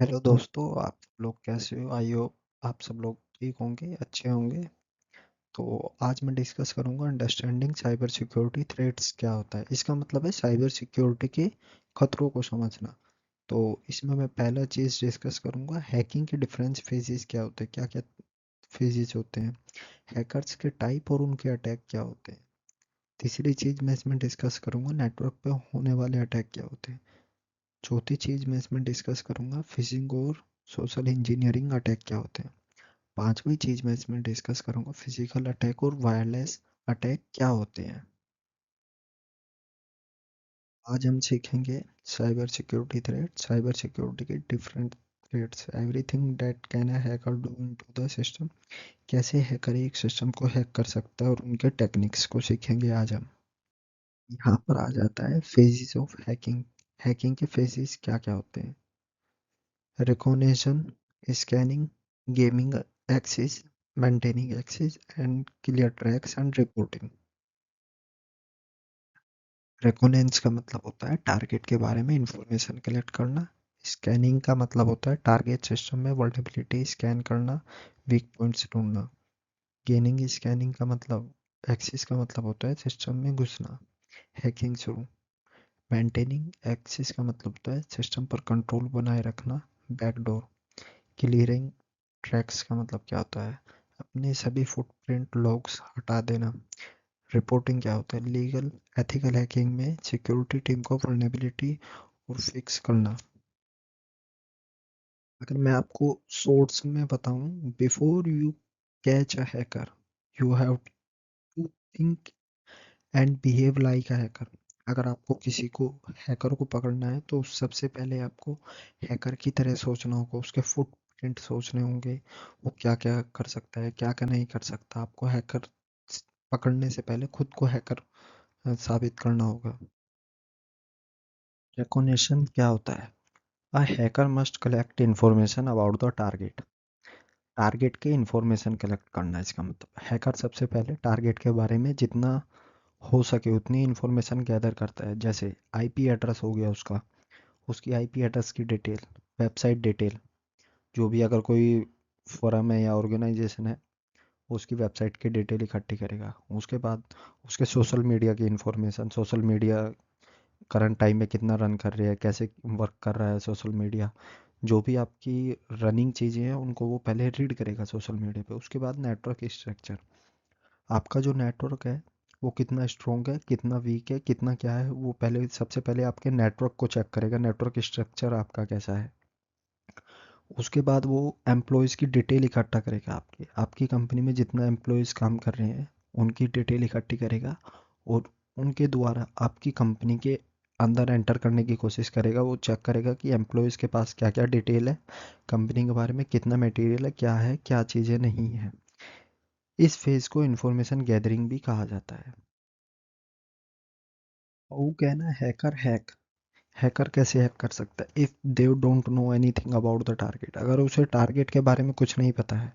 Hello दोस्तों, आप सब लोग कैसे हो? आई होप आप सब लोग ठीक होंगे, अच्छे होंगे। तो आज मैं डिस्कस करूंगा अंडरस्टैंडिंग साइबर सिक्योरिटी थ्रेट्स क्या होता है। इसका मतलब है साइबर सिक्योरिटी के खतरों को समझना। तो इसमें मैं पहला चीज़ डिस्कस करूंगा, हैकिंग के डिफरेंस फेजेस क्या होते हैं, क्या क्या फेजेस होते हैं, हैकर्स के टाइप और उनके अटैक क्या होते हैं। तीसरी चीज़ मैं इसमें डिस्कस करूंगा, नेटवर्क पे होने वाले अटैक क्या होते हैं। चौथी चीज़ मैं इसमें डिस्कस करूंगा, फिशिंग और सोशल इंजीनियरिंग अटैक क्या होते हैं। पांचवी चीज़ मैं इसमें डिस्कस करूंगा, फिजिकल अटैक और वायरलेस अटैक क्या होते हैं। आज हम सीखेंगे cyber security threat, cyber security के different threats, everything that can a hacker do into the system. कैसे हैकर एक सिस्टम को हैक कर सकता है और उनके टेक्निक्स को सीखेंगे आज हम। यहाँ पर आ जाता है फेजेस ऑफ हैकिंग। हैकिंग के फेजेस क्या क्या होते हैं? Recognition, scanning, gaining access, maintaining access and clear tracks and reporting. Recognition का मतलब होता है टारगेट के बारे में इंफॉर्मेशन कलेक्ट करना। स्कैनिंग का मतलब होता है टारगेट सिस्टम में वल्नरेबिलिटी स्कैन करना, वीक पॉइंट्स ढूंढना। गेनिंग स्कैनिंग का मतलब, एक्सेस का मतलब होता है सिस्टम में घुसना, हैकिंग शुरू। मेंटेनिंग एक्सेस का मतलब होता है सिस्टम पर कंट्रोल बनाए रखना, बैकडोर। क्लियरिंग ट्रैक्स का मतलब क्या होता है? अपने सभी फुटप्रिंट लॉग्स हटा देना। रिपोर्टिंग क्या होता है? लीगल एथिकल हैकिंग में सिक्योरिटी टीम को वल्नरेबिलिटी और फिक्स करना। अगर मैं आपको शॉर्ट्स में बताऊं, before you catch a hacker you have to think and behave like a hacker. अगर आपको किसी को, हैकर को पकड़ना है तो सबसे पहले आपको हैकर की तरह सोचना होगा, उसके फुटप्रिंट सोचने होंगे, वो क्या क्या कर सकता है, क्या क्या नहीं कर सकता। आपको हैकर पकड़ने से पहले खुद को हैकर साबित करना होगा। रिकॉग्निशन क्या होता है? अ hacker must collect information about the target. Target के इंफॉर्मेशन कलेक्ट करना, इसका मतलब हैकर सबसे पहले टारगेट के बारे में जितना हो सके उतनी इंफॉर्मेशन गैदर करता है। जैसे आईपी एड्रेस हो गया उसका, उसकी आईपी एड्रेस की डिटेल, वेबसाइट डिटेल, जो भी अगर कोई फर्म है या ऑर्गेनाइजेशन है, उसकी वेबसाइट की डिटेल इकट्ठी करेगा। उसके बाद उसके सोशल मीडिया की information, social media current time में कितना रन कर रही है, कैसे वर्क कर रहा है सोशल मीडिया, जो भी आपकी रनिंग चीज़ें हैं उनको वो पहले रीड करेगा सोशल मीडिया पे। उसके बाद नेटवर्क स्ट्रक्चर, आपका जो नेटवर्क है वो कितना स्ट्रॉन्ग है, कितना वीक है, कितना क्या है, वो पहले सबसे पहले आपके नेटवर्क को चेक करेगा, नेटवर्क स्ट्रक्चर आपका कैसा है। उसके बाद वो एम्प्लॉयज़ की डिटेल इकट्ठा करेगा, आपकी आपकी कंपनी में जितना एम्प्लॉयज़ काम कर रहे हैं उनकी डिटेल इकट्ठी करेगा, और उनके द्वारा आपकी कंपनी के अंदर एंटर करने की कोशिश करेगा। वो चेक करेगा कि एम्प्लॉयज़ के पास क्या क्या डिटेल है, कंपनी के बारे में कितना मटेरियल है, क्या चीज़ें नहीं है। इस फेज़ को इंफॉर्मेशन गैदरिंग भी कहा जाता है। वो कहना हैकर हैक, हैकर कैसे हैक कर सकता है? If they don't know anything about the target, अगर उसे टारगेट के बारे में कुछ नहीं पता है,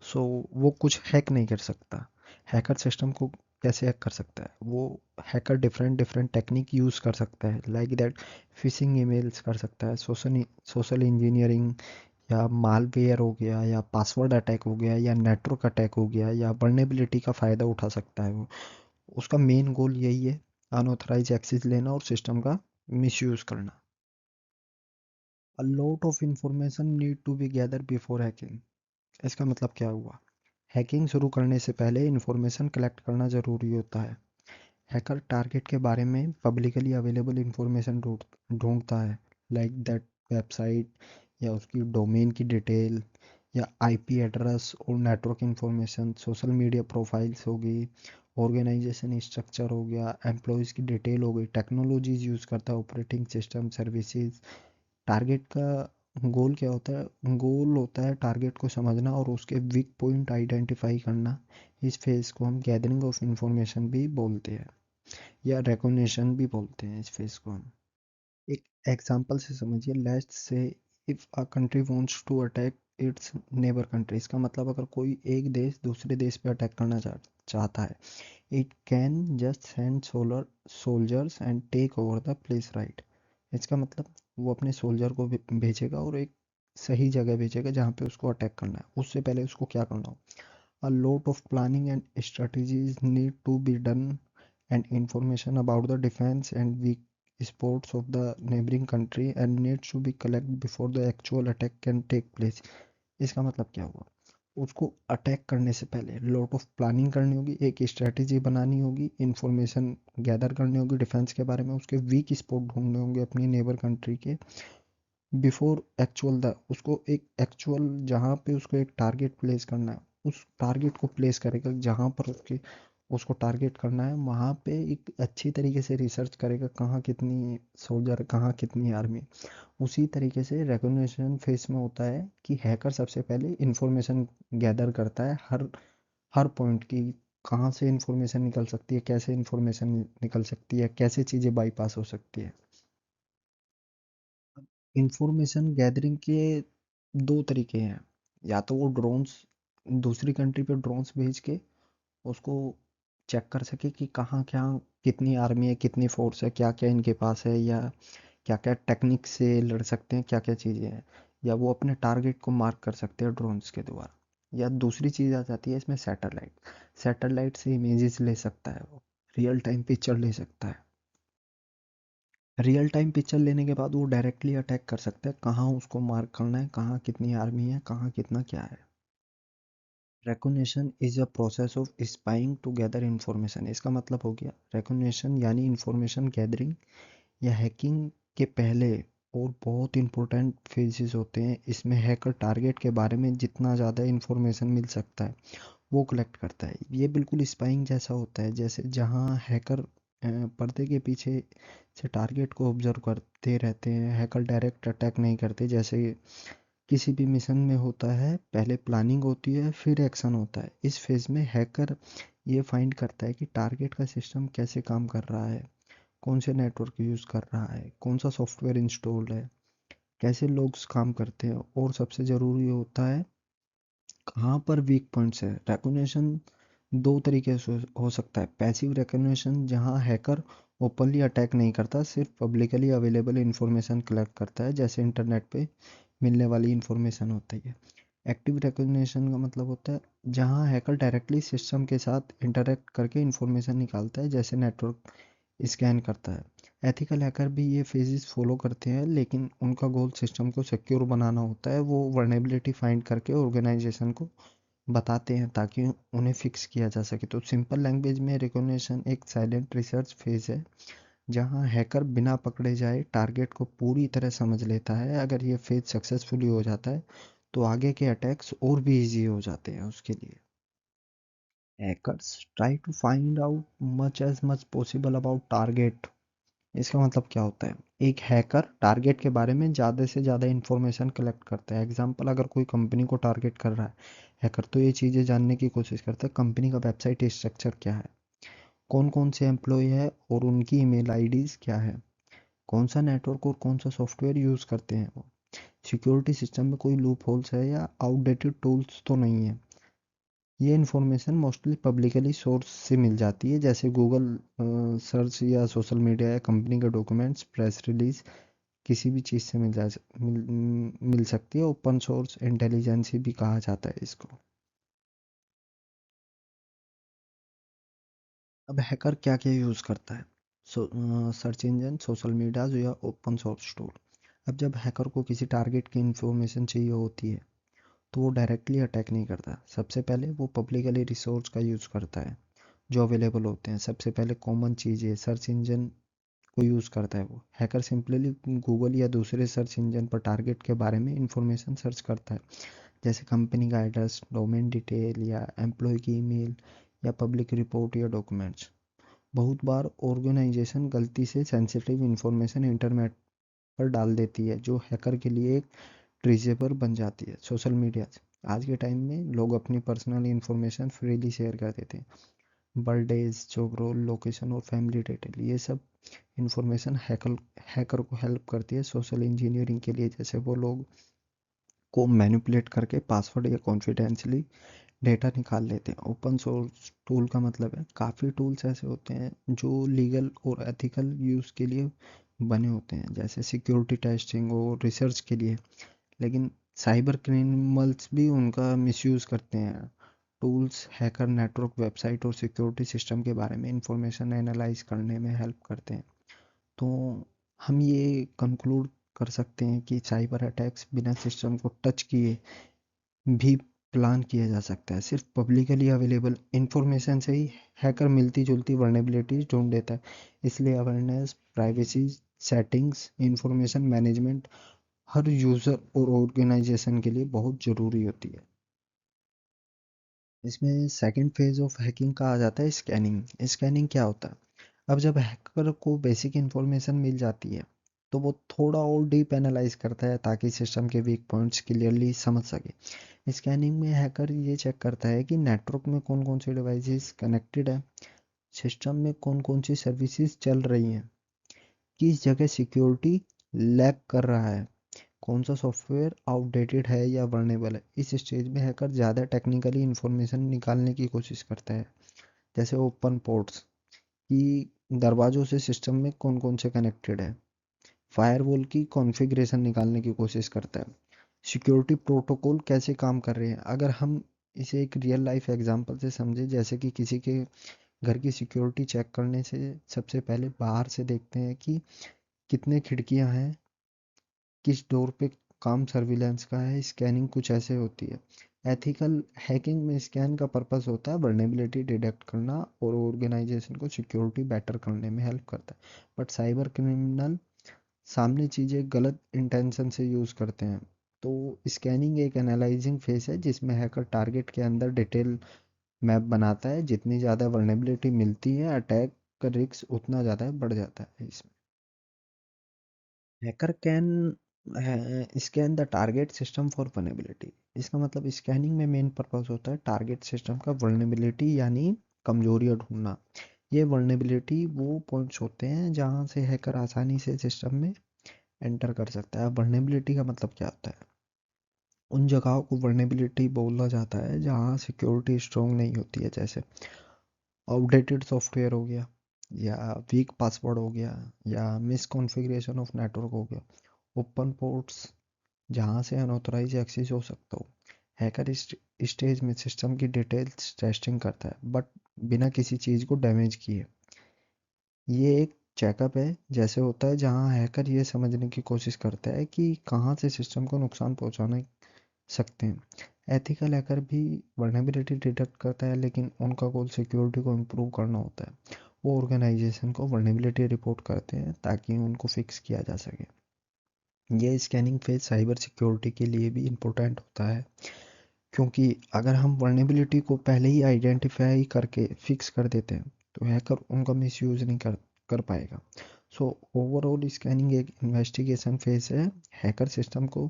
सो वो कुछ हैक नहीं कर सकता। हैकर सिस्टम को कैसे हैक कर सकता है? वो hacker different different technique use कर सकता है, लाइक दैट फिशिंग ईमेल्स कर सकता है, सोशल सोशल इंजीनियरिंग, या मालवेयर हो गया, या पासवर्ड अटैक हो गया, या नेटवर्क अटैक हो गया, या वल्नरेबिलिटी का फ़ायदा उठा सकता है वो। उसका मेन गोल यही है, अनऑथराइज एक्सेस लेना और सिस्टम का मिसयूज़ करना। A lot of information need to be gather before hacking. इसका मतलब क्या हुआ? हैकिंग शुरू करने से पहले इंफॉर्मेशन कलेक्ट करना ज़रूरी होता है। हैकर टारगेट के बारे में पब्लिकली अवेलेबल इंफॉर्मेशन ढूंढता है, लाइक दैट वेबसाइट, या उसकी डोमेन की डिटेल, या आईपी एड्रेस और network information, social media profiles हो गई, ऑर्गेनाइजेशन स्ट्रक्चर हो गया, एम्प्लॉयज़ की डिटेल हो गई, टेक्नोलॉजीज यूज़ करता है, ऑपरेटिंग सिस्टम, सर्विसेज। टारगेट का गोल क्या होता है? गोल होता है टारगेट को समझना और उसके वीक पॉइंट आइडेंटिफाई करना। इस फेज़ को हम गैदरिंग ऑफ इंफॉर्मेशन भी बोलते हैं, या रिकॉग्निशन भी बोलते हैं इस फेज़ को हम। एक एग्जांपल से समझिए, let's say if a country wants to attack its neighbour country. इसका मतलब अगर कोई एक देश दूसरे देश पे अटैक करना चाहता है, it can just send solar soldiers and take over the place, right. इसका मतलब वो अपने सोल्जर को भेजेगा और एक सही जगह भेजेगा जहाँ पे उसको अटैक करना है। उससे पहले उसको क्या करना हो, a lot of planning and strategies need to be done and information about the defence and weak spots of the neighbouring country and needs to be collect before the actual attack can take place. इसका मतलब क्या हुआ, उसको attack करने से पहले lot of planning करनी होगी, एक स्ट्रेटेजी बनानी होगी, इंफॉर्मेशन गैदर करनी होगी डिफेंस के बारे में, उसके वीक स्पॉट ढूंढने होंगे अपनी नेबर कंट्री के, बिफोर एक्चुअल द उसको एक एक्चुअल जहाँ पे उसको एक टारगेट प्लेस करना है, उस टारगेट को प्लेस करेगा जहाँ पर उसके उसको टारगेट करना है, वहाँ पे एक अच्छी तरीके से रिसर्च करेगा कहाँ कितनी सोल्जर, कहाँ कितनी आर्मी। उसी तरीके से रिकॉग्निशन फेस में होता है कि हैकर सबसे पहले इंफॉर्मेशन गैदर करता है हर हर पॉइंट की, कहाँ से इंफॉर्मेशन निकल सकती है, कैसे इंफॉर्मेशन निकल सकती है, कैसे चीज़ें बाईपास हो सकती है। इंफॉर्मेशन गैदरिंग के दो तरीके हैं, या तो वो ड्रोन्स, दूसरी कंट्री पे ड्रोन्स भेज के उसको चेक कर सके कि कहाँ क्या कितनी आर्मी है, कितनी फोर्स है, क्या क्या इनके पास है, या क्या क्या टेक्निक से लड़ सकते हैं, क्या क्या चीज़ें हैं, या वो अपने टारगेट को मार्क कर सकते हैं ड्रोन्स के द्वारा। या दूसरी चीज़ आ जाती है इसमें सैटेलाइट, सैटेलाइट से इमेजेस ले सकता है वो, रियल टाइम पिक्चर ले सकता है। रियल टाइम पिक्चर लेने के बाद वो डायरेक्टली अटैक कर सकता है, कहाँ उसको मार्क करना है, कहाँ कितनी आर्मी है, कहाँ कितना क्या है। recognition is a process of spying to gather information. इसका मतलब हो गया recognition यानी इंफॉर्मेशन गैदरिंग या हैकिंग के पहले और बहुत इंपॉर्टेंट फेजेस होते हैं। इसमें हैकर टारगेट के बारे में जितना ज़्यादा इंफॉर्मेशन मिल सकता है वो कलेक्ट करता है। ये बिल्कुल स्पाइंग जैसा होता है, जैसे जहाँ हैकर पर्दे के पीछे से टारगेट को ऑब्जर्व करते रहते हैं, हैकर डायरेक्ट अटैक नहीं करते जैसे किसी भी मिशन में होता है। पहले प्लानिंग होती है फिर एक्शन होता है। इस फेज में हैकर ये फाइंड करता है कि टारगेट का सिस्टम कैसे काम कर रहा है, कौन से नेटवर्क यूज़ कर रहा है, कौन सा सॉफ्टवेयर इंस्टॉल है, कैसे लोग काम करते हैं, और सबसे ज़रूरी होता है कहाँ पर वीक पॉइंट्स है। रिकॉग्निशन दो तरीके से हो सकता है, पैसिव रिकॉग्निशन जहाँ हैकर ओपनली अटैक नहीं करता, सिर्फ पब्लिकली अवेलेबल इंफॉर्मेशन कलेक्ट करता है जैसे इंटरनेट पे मिलने वाली इंफॉर्मेशन होती है। एक्टिव रिकॉग्निशन का मतलब होता है जहाँ हैकर डायरेक्टली सिस्टम के साथ इंटरेक्ट करके इंफॉर्मेशन निकालता है जैसे नेटवर्क स्कैन करता है। एथिकल हैकर भी ये फेजेस फॉलो करते हैं, लेकिन उनका गोल सिस्टम को सिक्योर बनाना होता है। वो वर्नेबिलिटी फाइंड करके ऑर्गेनाइजेशन को बताते हैं ताकि उन्हें फिक्स किया जा सके। तो सिंपल लैंग्वेज में रिकॉग्निशन एक साइलेंट रिसर्च फेज है जहां हैकर बिना पकड़े जाए टारगेट को पूरी तरह समझ लेता है। अगर ये फेज सक्सेसफुली हो जाता है तो आगे के अटैक्स और भी इजी हो जाते हैं उसके लिए। Hackers try to find out much as much possible about target. इसका मतलब क्या होता है, एक हैकर टारगेट के बारे में ज़्यादा से ज़्यादा इंफॉर्मेशन कलेक्ट करता है। एग्जांपल, अगर कोई कंपनी को टारगेट कर रहा है हैकर, तो ये चीज़ें जानने की कोशिश करता है कंपनी का वेबसाइट स्ट्रक्चर क्या है, कौन कौन से एम्प्लॉय है और उनकी ईमेल आईडीज़ क्या है, कौन सा नेटवर्क और कौन सा सॉफ्टवेयर यूज़ करते हैं वो, सिक्योरिटी सिस्टम में कोई लूप होल्स है या आउटडेटेड टूल्स तो नहीं है। ये इन्फॉर्मेशन मोस्टली पब्लिकली सोर्स से मिल जाती है जैसे गूगल सर्च या सोशल मीडिया या कंपनी के डॉक्यूमेंट्स, प्रेस रिलीज, किसी भी चीज़ से मिल सकती है। ओपन सोर्स इंटेलिजेंस भी कहा जाता है इसको। अब हैकर क्या क्या यूज़ करता है, सर्च इंजन, सोशल मीडिया या ओपन सोर्स टूल। अब जब हैकर को किसी टारगेट की इंफॉर्मेशन चाहिए होती है तो वो डायरेक्टली अटैक नहीं करता। सबसे पहले वो पब्लिकली रिसोर्स का यूज़ करता है जो अवेलेबल होते हैं। सबसे पहले कॉमन चीज़ है सर्च इंजन को यूज़ करता है वो। हैकर सिंपली गूगल या दूसरे सर्च इंजन पर टारगेट के बारे में इंफॉर्मेशन सर्च करता है जैसे कंपनी का एड्रेस, डोमेन डिटेल या एम्प्लॉय की ईमेल या पब्लिक रिपोर्ट या डॉक्यूमेंट्स। बहुत बार ऑर्गेनाइजेशन गलती से सेंसिटिव इंफॉर्मेशन इंटरनेट पर डाल देती है जो हैकर के लिए एक ट्रेजेबल बन जाती है। सोशल मीडिया, आज के टाइम में लोग अपनी पर्सनल इंफॉर्मेशन फ्रीली शेयर कर देते हैं, बर्थडेज, जॉब रोल, लोकेशन और फैमिली डिटेल। ये सब इंफॉर्मेशन हैकर हैकर को हेल्प करती है सोशल इंजीनियरिंग के लिए, जैसे वो लोग को मैनिपुलेट करके पासवर्ड या कॉन्फिडेंशियली डेटा निकाल लेते हैं। ओपन सोर्स टूल का मतलब है काफ़ी टूल्स ऐसे होते हैं जो लीगल और एथिकल यूज़ के लिए बने होते हैं जैसे सिक्योरिटी टेस्टिंग और रिसर्च के लिए, लेकिन साइबर क्रिमिनल्स भी उनका मिसयूज़ करते हैं। टूल्स हैकर नेटवर्क, वेबसाइट और सिक्योरिटी सिस्टम के बारे में इंफॉर्मेशन एनालाइज करने में हेल्प करते हैं। तो हम ये कंक्लूड कर सकते हैं कि साइबर अटैक्स बिना सिस्टम को टच किए भी प्लान किया जा सकता है। सिर्फ पब्लिकली अवेलेबल इंफॉर्मेशन से ही हैकर मिलती जुलती वर्नेबिलिटीज ढूंढ देता है। इसलिए awareness, privacy settings, information management हर यूज़र और ऑर्गेनाइजेशन के लिए बहुत ज़रूरी होती है। इसमें सेकंड फेज ऑफ हैकिंग का आ जाता है स्कैनिंग। स्कैनिंग क्या होता है? अब जब हैकर को बेसिक इंफॉर्मेशन मिल जाती है तो वो थोड़ा और डीप एनालाइज करता है ताकि सिस्टम के वीक पॉइंट्स क्लियरली समझ सके। स्कैनिंग में हैकर ये चेक करता है कि नेटवर्क में कौन कौन से डिवाइसेस कनेक्टेड है, सिस्टम में कौन कौन सी सर्विसेज चल रही हैं, किस जगह सिक्योरिटी लैग कर रहा है, कौन सा सॉफ्टवेयर आउटडेटेड है या वर्नेबल है। इस स्टेज में हैकर ज़्यादा टेक्निकली इंफॉर्मेशन निकालने की कोशिश करता है, जैसे ओपन पोर्ट्स की दरवाजों से सिस्टम में कौन कौन से कनेक्टेड है, फायरवॉल की कॉन्फ़िगरेशन निकालने की कोशिश करता है, सिक्योरिटी प्रोटोकॉल कैसे काम कर रहे हैं। अगर हम इसे एक रियल लाइफ एग्जांपल से समझें, जैसे कि किसी के घर की सिक्योरिटी चेक करने से सबसे पहले बाहर से देखते हैं कि कितने खिड़कियां हैं, किस डोर पे काम सर्विलेंस का है। स्कैनिंग कुछ ऐसे होती है। एथिकल हैकिंग में स्कैन का पर्पस होता है वर्नेबिलिटी डिटेक्ट करना और ऑर्गेनाइजेशन को सिक्योरिटी बेटर करने में हेल्प करता है। बट साइबर क्रिमिनल सामने चीज़ें गलत इंटेंशन से यूज़ करते हैं। तो स्कैनिंग एक एनालाइजिंग फेस है जिसमें हैकर टारगेट के अंदर डिटेल मैप बनाता है। जितनी ज़्यादा वर्नेबिलिटी मिलती है, अटैक का रिस्क उतना ज़्यादा बढ़ जाता है इसमें। Hacker can scan the target system for vulnerability. इसका मतलब स्कैनिंग में मेन पर्पस होता है टारगेट सिस्टम का वर्नेबिलिटी यानी कमजोरियां ढूंढना। ये वर्नेबिलिटी वो पॉइंट्स होते हैं जहां से हैकर आसानी से सिस्टम में एंटर कर सकता है। वर्नेबिलिटी का मतलब क्या होता है? उन जगहों को वर्नेबिलिटी बोला जाता है जहां सिक्योरिटी स्ट्रांग नहीं होती है, जैसे आउटडेटेड सॉफ्टवेयर हो गया, या वीक पासवर्ड हो गया, या मिस कॉन्फ़िगरेशन ऑफ नेटवर्क हो गया। ओपन पोर्ट्स, जहां से अनऑथराइज एक्सेस हो सकता हो। हैकर इस स्टेज में सिस्टम की डिटेल्स टेस्टिंग करता है बट बिना किसी चीज़ को डैमेज किए। ये एक चेकअप है जैसे होता है जहां हैकर ये समझने की कोशिश करता है कि कहाँ से सिस्टम को नुकसान पहुंचाना सकते हैं। एथिकल हैकर भी वर्नेबिलिटी डिटेक्ट करता है लेकिन उनका गोल सिक्योरिटी को इम्प्रूव करना होता है। वो ऑर्गेनाइजेशन को वर्नेबिलिटी रिपोर्ट करते हैं ताकि उनको फिक्स किया जा सके। ये स्कैनिंग फेज साइबर सिक्योरिटी के लिए भी इम्पोर्टेंट होता है, क्योंकि अगर हम वर्नेबिलिटी को पहले ही आइडेंटिफाई करके फिक्स कर देते हैं तो हैकर उनका मिसयूज नहीं कर पाएगा। सो ओवरऑल स्कैनिंग एक इन्वेस्टिगेशन फेज है। हैकर सिस्टम को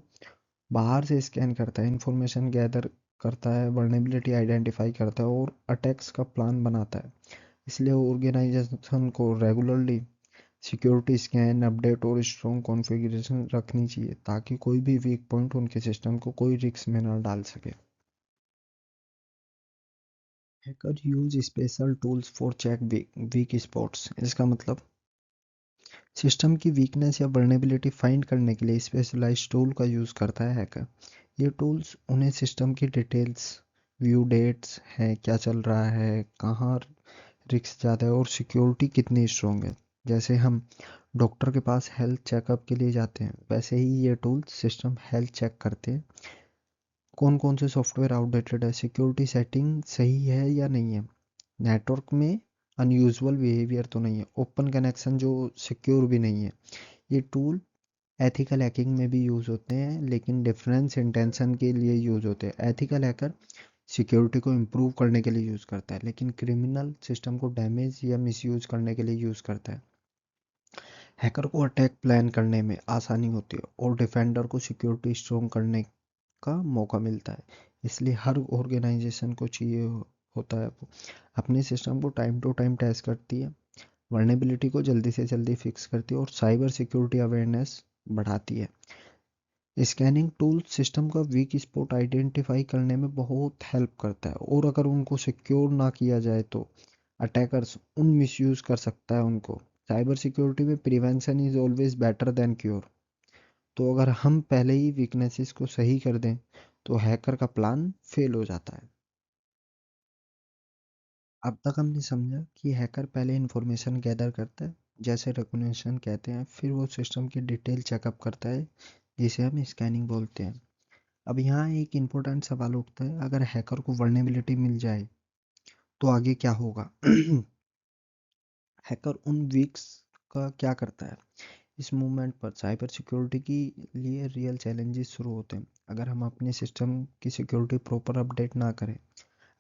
बाहर से स्कैन करता है, इंफॉर्मेशन गैदर करता है, वर्नेबिलिटी आइडेंटिफाई करता है और अटैक्स का प्लान बनाता है। इसलिए ऑर्गेनाइजेशन को रेगुलरली सिक्योरिटी स्कैन, अपडेट और स्ट्रॉन्ग कॉन्फ़िगरेशन रखनी चाहिए ताकि कोई भी वीक पॉइंट उनके सिस्टम को कोई रिस्क में ना डाल सके। Hacker use special tools for check weak spots. इसका मतलब सिस्टम की वीकनेस या वर्नेबिलिटी फाइंड करने के लिए स्पेशलाइज्ड टूल का यूज़ करता है हैकर। ये टूल्स उन्हें सिस्टम की डिटेल्स, व्यू डेट्स हैं, क्या चल रहा है, कहाँ रिस्क ज़्यादा है और सिक्योरिटी कितनी स्ट्रॉन्ग है। जैसे हम डॉक्टर के पास हेल्थ चेकअप के लिए जाते हैं, वैसे ही ये टूल सिस्टम हेल्थ चेक करते हैं। कौन कौन से सॉफ्टवेयर आउटडेटेड है, सिक्योरिटी सेटिंग सही है या नहीं है, नेटवर्क में अनयूजुअल बिहेवियर तो नहीं है, ओपन कनेक्शन जो सिक्योर भी नहीं है। ये टूल एथिकल हैकिंग में भी यूज़ होते हैं लेकिन डिफरेंस इंटेंशन के लिए यूज़ होते हैं। एथिकल हैकर सिक्योरिटी को इम्प्रूव करने के लिए यूज़ करता है लेकिन क्रिमिनल सिस्टम को डैमेज या मिसयूज करने के लिए यूज़ करता है। हैकर को अटैक प्लान करने में आसानी होती है और डिफेंडर को सिक्योरिटी स्ट्रॉन्ग करने का मौका मिलता है। इसलिए हर ऑर्गेनाइजेशन को चाहिए होता है वो अपने सिस्टम को टाइम टू टाइम टेस्ट करती है, वर्नेबिलिटी को जल्दी से जल्दी फिक्स करती है और साइबर सिक्योरिटी अवेयरनेस बढ़ाती है। स्कैनिंग टूल सिस्टम का वीक स्पॉट आइडेंटिफाई करने में बहुत हेल्प करता है और अगर उनको सिक्योर ना किया जाए तो अटैकर्स उन मिसयूज कर सकता है उनको। साइबर सिक्योरिटी में prevention is always better than cure. तो अगर हम पहले ही वीकनेसेस को सही कर दें तो हैकर का प्लान फेल हो जाता है। अब तक हमने समझा कि हैकर पहले इंफॉर्मेशन गैदर करता है, जैसे रिकॉग्निशन कहते हैं, फिर वो सिस्टम की डिटेल चेकअप करता है, जिसे हम स्कैनिंग बोलते हैं। अब यहाँ एक इम्पोर्टेंट सवाल उठता है, अगर हैकर को वर्नेबिलिटी मिल जाए तो आगे क्या होगा? हैकर उन वीक्स का क्या करता है? इस मूवमेंट पर साइबर सिक्योरिटी की लिए रियल चैलेंजेस शुरू होते हैं। अगर हम अपने सिस्टम की सिक्योरिटी प्रॉपर अपडेट ना करें,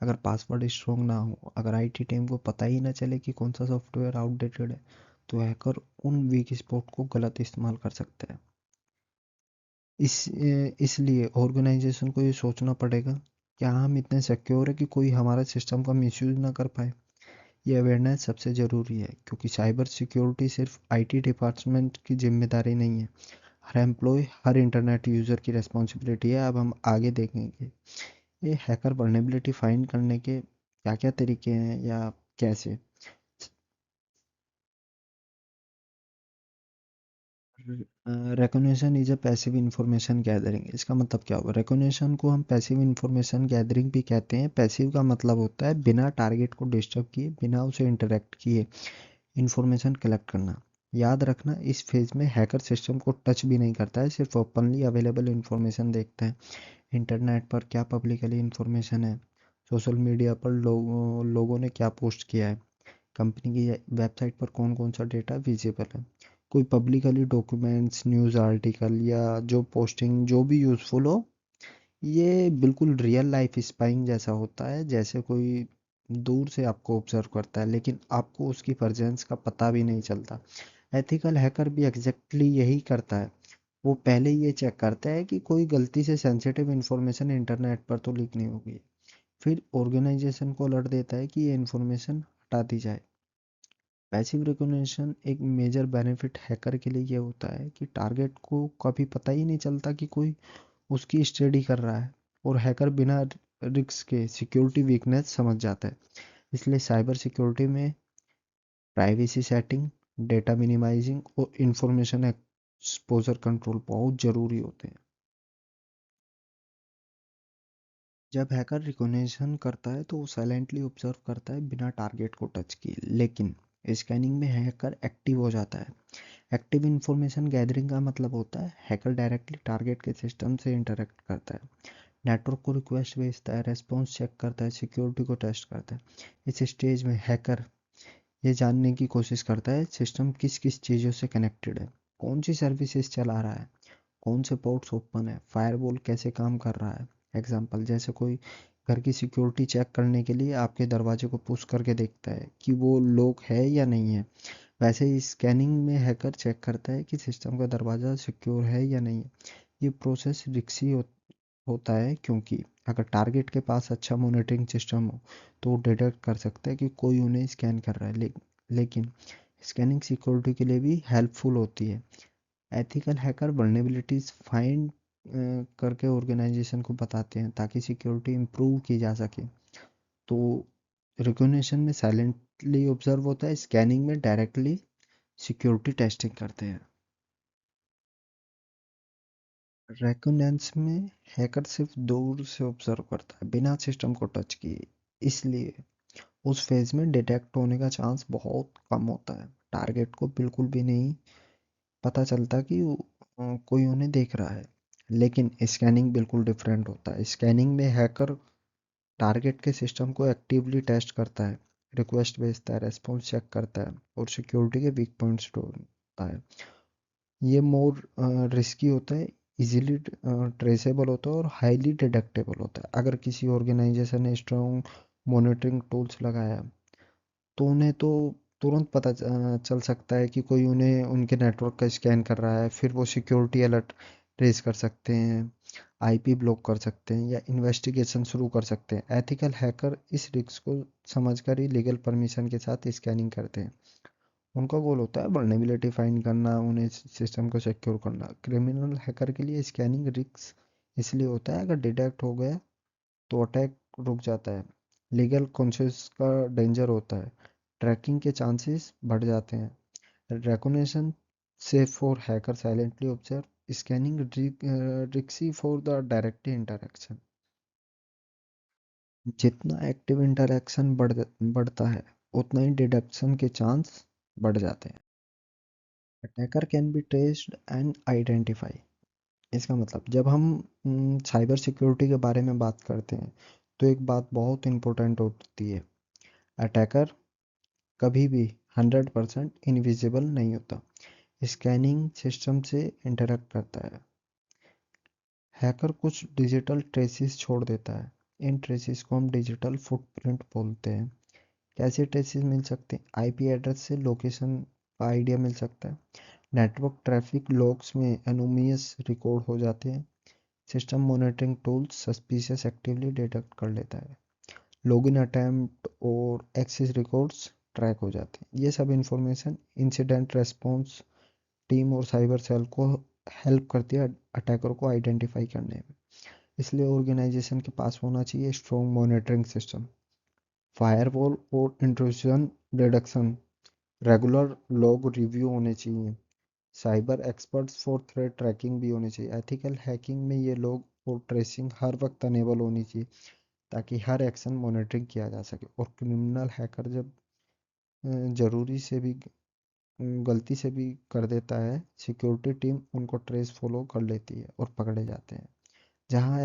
अगर पासवर्ड स्ट्रॉन्ग ना हो, अगर आईटी टीम को पता ही ना चले कि कौन सा सॉफ्टवेयर आउटडेटेड है, तो हैकर उन वीक स्पॉट को गलत इस्तेमाल कर सकते हैं। इसलिए ऑर्गेनाइजेशन को ये सोचना पड़ेगा, क्या हम इतने सिक्योर है कि कोई हमारा सिस्टम का मिसयूज ना कर पाए। ये अवेयरनेस सबसे ज़रूरी है, क्योंकि साइबर सिक्योरिटी सिर्फ आईटी डिपार्टमेंट की जिम्मेदारी नहीं है, हर एम्प्लॉय, हर इंटरनेट यूज़र की रिस्पॉन्सिबिलिटी है। अब हम आगे देखेंगे ये हैकर वर्नेबिलिटी फाइंड करने के क्या क्या तरीके हैं या कैसे। Recognition is a passive information gathering. इसका मतलब क्या हुआ? रिकॉग्निशन को हम पैसिव इंफॉर्मेशन गैदरिंग भी कहते हैं। पैसिव का मतलब होता है बिना टारगेट को डिस्टर्ब किए, बिना उसे इंटरेक्ट किए इंफॉर्मेशन कलेक्ट करना। याद रखना, इस फेज में हैकर सिस्टम को टच भी नहीं करता है, सिर्फ ओपनली अवेलेबल इंफॉर्मेशन देखता है। इंटरनेट पर क्या पब्लिकली इंफॉर्मेशन है, सोशल मीडिया पर लोगों ने क्या पोस्ट किया है, कंपनी की वेबसाइट पर कौन कौन सा डेटा विजिबल है। कोई पब्लिकली डॉक्यूमेंट्स, न्यूज़ आर्टिकल या जो पोस्टिंग जो भी यूज़फुल हो, ये बिल्कुल रियल लाइफ स्पाइंग जैसा होता है, जैसे कोई दूर से आपको ऑब्जर्व करता है लेकिन आपको उसकी प्रेजेंस का पता भी नहीं चलता। एथिकल हैकर भी एग्जैक्टली यही करता है। वो पहले ये चेक करता है कि कोई गलती से सेंसिटिव इन्फॉर्मेशन इंटरनेट पर तो लीक नहीं होगी, फिर ऑर्गेनाइजेशन को अलर्ट देता है कि ये इन्फॉर्मेशन हटा दी जाए। पैसिव रिकॉग्निशन एक मेजर बेनिफिट हैकर के लिए ये होता है कि टारगेट को कभी पता ही नहीं चलता कि कोई उसकी स्टडी कर रहा है, और हैकर बिना रिस्क के सिक्योरिटी वीकनेस समझ जाता है। इसलिए साइबर सिक्योरिटी में प्राइवेसी सेटिंग, डेटा मिनिमाइजिंग और इंफॉर्मेशन एक्सपोजर कंट्रोल बहुत ज़रूरी होते हैं। जब हैकर रिकॉग्निशन करता है तो वो साइलेंटली ऑब्जर्व करता है बिना टारगेट को टच किए, लेकिन स्कैनिंग में हैकर एक्टिव हो जाता है। एक्टिव इंफॉर्मेशन गैदरिंग का मतलब होता है हैकर डायरेक्टली टारगेट के सिस्टम से इंटरेक्ट करता है, नेटवर्क को रिक्वेस्ट भेजता है, रेस्पॉन्स चेक करता है, सिक्योरिटी को टेस्ट करता है। इस स्टेज में हैकर ये जानने की कोशिश करता है सिस्टम किस किस चीज़ों से कनेक्टेड है, कौन सी सर्विसेज चला रहा है, कौन से पोर्ट्स ओपन है, फायरवॉल कैसे काम कर रहा है। एग्जांपल, जैसे कोई घर की सिक्योरिटी चेक करने के लिए आपके दरवाजे को पुश करके देखता है कि वो लॉक है या नहीं है, वैसे ही स्कैनिंग में हैकर चेक करता है कि सिस्टम का दरवाज़ा सिक्योर है या नहीं है। ये प्रोसेस रिक्सी होता है, क्योंकि अगर टारगेट के पास अच्छा मॉनिटरिंग सिस्टम हो तो वो डिटेक्ट कर सकता है कि कोई उन्हें स्कैन कर रहा है। लेकिन स्कैनिंग सिक्योरिटी के लिए भी हेल्पफुल होती है। एथिकल हैकर वल्नरेबिलिटीज फाइंड करके ऑर्गेनाइजेशन को बताते हैं ताकि सिक्योरिटी इंप्रूव की जा सके। तो रिकॉग्निशन में साइलेंटली ऑब्जर्व होता है, स्कैनिंग में डायरेक्टली सिक्योरिटी टेस्टिंग करते हैं। रेकोनेंस में हैकर सिर्फ दूर से ऑब्जर्व करता है बिना सिस्टम को टच किए, इसलिए उस फेज में डिटेक्ट होने का चांस बहुत कम होता है। टारगेट को बिल्कुल भी नहीं पता चलता कि कोई उन्हें देख रहा है। लेकिन स्कैनिंग बिल्कुल डिफरेंट होता है। स्कैनिंग में हैकर टारगेट के सिस्टम को एक्टिवली टेस्ट करता है, रिक्वेस्ट भेजता है, रेस्पॉन्स चेक करता है और सिक्योरिटी के वीक पॉइंट्स ढूंढता है। ये मोर रिस्की होता है, इजीली ट्रेसेबल होता है और हाईली डिटेक्टेबल होता है। अगर किसी ऑर्गेनाइजेशन ने स्ट्रॉन्ग मॉनिटरिंग टूल्स लगाया तो उन्हें तो तुरंत पता चल सकता है कि कोई उन्हें उनके नेटवर्क का स्कैन कर रहा है, फिर वो सिक्योरिटी अलर्ट रेज कर सकते हैं, आईपी ब्लॉक कर सकते हैं या इन्वेस्टिगेशन शुरू कर सकते हैं। एथिकल हैकर इस रिस्क को समझकर ही लीगल परमिशन के साथ स्कैनिंग करते हैं। उनका गोल होता है वल्नरेबिलिटी फाइंड करना, उन्हें सिस्टम को सिक्योर करना। क्रिमिनल हैकर के लिए स्कैनिंग रिस्क इसलिए होता है, अगर डिटेक्ट हो गया तो अटैक रुक जाता है, लीगल कॉन्शियस का डेंजर होता है, ट्रैकिंग के चांसेस बढ़ जाते हैं। Recognition safe for hacker silently observe, scanning रिक्सी फॉर द डायरेक्ट इंटरेक्शन। जितना एक्टिव इंटरेक्शन बढ़ता है उतना ही डिडक्शन के चांस बढ़ जाते हैं। Attacker can be traced and identify. इसका मतलब जब हम साइबर सिक्योरिटी के बारे में बात करते हैं तो एक बात बहुत इंपॉर्टेंट होती है, अटैकर कभी भी 100% इनविजिबल नहीं होता, स्कैनिंग सिस्टम से इंटरेक्ट करता है। हैकर कुछ डिजिटल ट्रेसेस छोड़ देता है, इन ट्रेसेस को हम डिजिटल फुटप्रिंट बोलते हैं। कैसे ट्रेसेस मिल सकते हैं? आईपी एड्रेस से लोकेशन का आइडिया मिल सकता है, नेटवर्क ट्रैफिक लॉग्स में एनोमियस रिकॉर्ड हो जाते हैं, system monitoring tools suspicious actively detect कर लेता है, लॉगिन अटेम्प्ट और एक्सेस रिकॉर्ड्स ट्रैक हो जाते हैं। ये सब इंफॉर्मेशन इंसिडेंट रेस्पॉन्स टीम और साइबर सेल को हेल्प करती है अटैकर को आइडेंटिफाई करने में। इसलिए ऑर्गेनाइजेशन के पास होना चाहिए स्ट्रॉन्ग मॉनिटरिंग सिस्टम, फायरवॉल और intrusion reduction, regular log review होने चाहिए, cyber experts for threat tracking भी होने चाहिए। एथिकल हैकिंग में ये लॉग और ट्रेसिंग हर वक्त अनेबल होनी चाहिए ताकि हर एक्शन मॉनिटरिंग किया जा सके। और क्रिमिनल हैकर जब जरूरी से भी गलती से भी कर देता है, सिक्योरिटी टीम उनको ट्रेस फॉलो कर लेती है और पकड़े जाते हैं। जहाँ